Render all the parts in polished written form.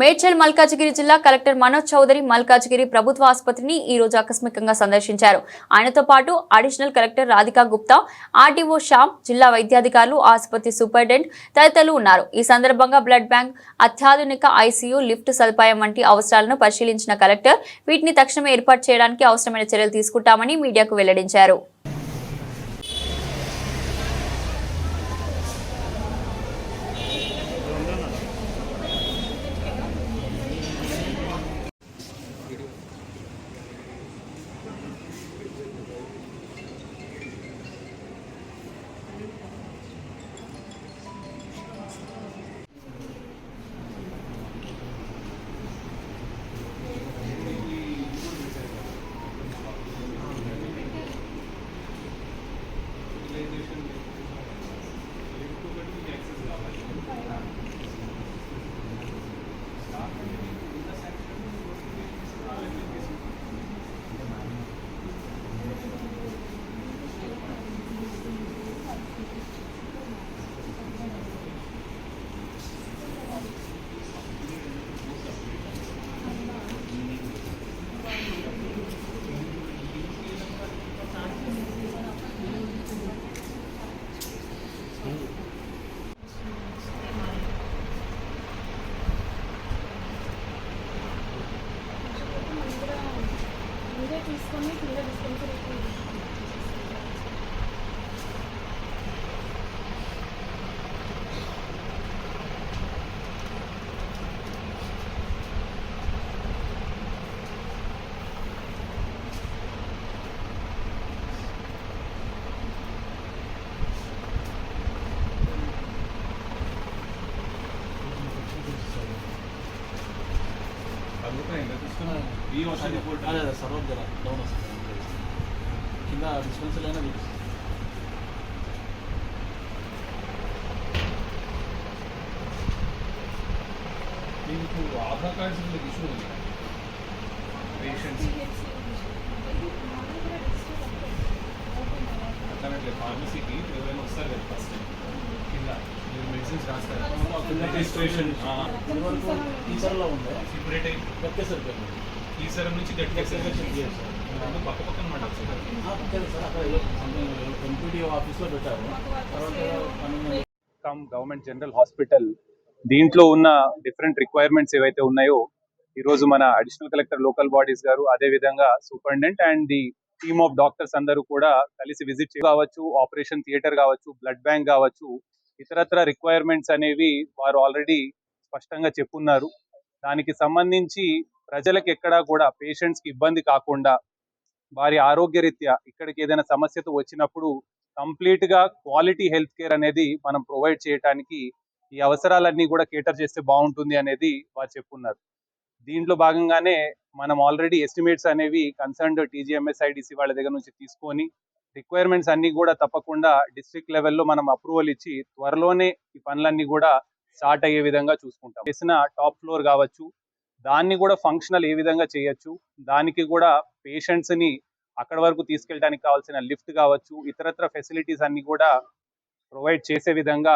మేడ్చల్ మల్కాజిగిరి జిల్లా కలెక్టర్ మనోజ్ చౌదరి మల్కాజిగిరి ప్రభుత్వ ఆసుపత్రిని ఈ రోజు ఆకస్మికంగా సందర్శించారు. ఆయనతో పాటు additional collector Radhika Gupta, RDO Shyam, జిల్లా వైద్యాధికారులు, ఆసుపత్రి సూపరింటెండెంట్ తదితరులు ఉన్నారు. ఈ సందర్భంగా బ్లడ్ బ్యాంక్, అత్యాధునిక ఐసీయూ, లిఫ్ట్ సదుపాయం వంటి అవసరాలను పరిశీలించిన కలెక్టర్ వీటిని తక్షణమే ఏర్పాటు చేయడానికి అవసరమైన చర్యలు తీసుకుంటామని మీడియాకు వెల్లడించారు. తీసుకొని కింద డిస్పెన్సరీ సర్వం జర డౌన్ వస్తుంది కింద డిస్పెన్సరీ అయినా మీకు ఆధార్ కార్డ్స్ ఇష్యూ ఉంది పేషెంట్స్ అట్లానే ఫార్మసీకి ఎవరైనా వస్తారు కదా ఫస్ట్ కింద మీరు మెడిసిన్స్ రాస్తారు రిజిస్ట్రేషన్ టీచర్లో ఉండే సెపరేట్ అయ్యి గట్కేసరి ఈసరం నుంచి గట్కేసరి పక్క పక్కన మాట సార్ అక్కడ ఎంపీడీఓ ఆఫీస్లో పెట్టారు. తర్వాత గవర్నమెంట్ జనరల్ హాస్పిటల్ దీంట్లో ఉన్న డిఫరెంట్ రిక్వైర్మెంట్స్ ఏవైతే ఉన్నాయో ఈరోజు మన అడిషనల్ కలెక్టర్ లోకల్ బాడీస్ గారు, అదేవిధంగా superintendent and the team of doctors అందరూ కూడా కలిసి విజిట్ కావచ్చు, ఆపరేషన్ థియేటర్ కావచ్చు, బ్లడ్ బ్యాంక్ కావచ్చు, ఇతరత్ర రిక్వైర్మెంట్స్ అనేవి వారు ఆల్రెడీ స్పష్టంగా చెప్పున్నారు. దానికి సంబంధించి ప్రజలకు ఎక్కడా కూడా పేషెంట్స్కి ఇబ్బంది కాకుండా వారి ఆరోగ్యరీత్యా ఇక్కడికి ఏదైనా సమస్యతో వచ్చినప్పుడు కంప్లీట్గా క్వాలిటీ హెల్త్ కేర్ అనేది మనం ప్రొవైడ్ చేయడానికి ఈ అవసరాలన్నీ కూడా కేటర్ చేస్తే బాగుంటుంది అనేది వారు చెప్పున్నారు. దీంట్లో భాగంగానే మనం ఆల్రెడీ ఎస్టిమేట్స్ అనేవి కన్సర్న్డ్ టీజీఎంఎస్ ఐడిసి వాళ్ళ దగ్గర నుంచి తీసుకొని రిక్వైర్మెంట్స్ అన్ని కూడా తప్పకుండా డిస్ట్రిక్ట్ లెవెల్లో మనం అప్రూవల్ ఇచ్చి త్వరలోనే ఈ పనులన్నీ కూడా స్టార్ట్ అయ్యే విధంగా చూసుకుంటాం. చేసిన టాప్ ఫ్లోర్ కావచ్చు, దాన్ని కూడా ఫంక్షనల్ ఏ విధంగా చేయొచ్చు, దానికి కూడా పేషెంట్స్ని అక్కడ వరకు తీసుకెళ్ళడానికి కావాల్సిన లిఫ్ట్ కావచ్చు, ఇతరత్ర ఫెసిలిటీస్ అన్ని కూడా ప్రొవైడ్ చేసే విధంగా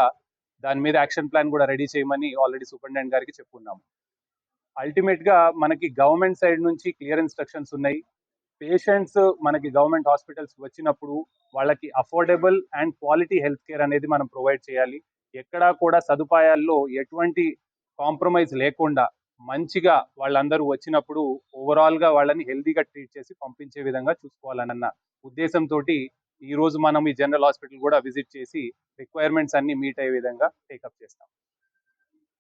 దాని మీద యాక్షన్ ప్లాన్ కూడా రెడీ చేయమని ఆల్రెడీ సూపరింటెండెంట్ గారికి చెప్పుకున్నాము. అల్టిమేట్గా మనకి గవర్నమెంట్ సైడ్ నుంచి క్లియర్ ఇన్స్ట్రక్షన్స్ ఉన్నాయి. పేషెంట్స్ మనకి గవర్నమెంట్ హాస్పిటల్స్ వచ్చినప్పుడు వాళ్ళకి affordable and quality health care అనేది మనం ప్రొవైడ్ చేయాలి. ఎక్కడా కూడా సదుపాయాల్లో ఎటువంటి కాంప్రమైజ్ లేకుండా మంచిగా వాళ్ళందరూ వచ్చినప్పుడు ఓవరాల్గా వాళ్ళని హెల్తీగా ట్రీట్ చేసి పంపించే విధంగా చూసుకోవాలన్న ఉద్దేశంతో ఈ రోజు మనం ఈ జనరల్ హాస్పిటల్ కూడా విజిట్ చేసి రిక్వైర్మెంట్స్ అన్ని మీట్ అయ్యే విధంగా టేకప్ చేస్తాం.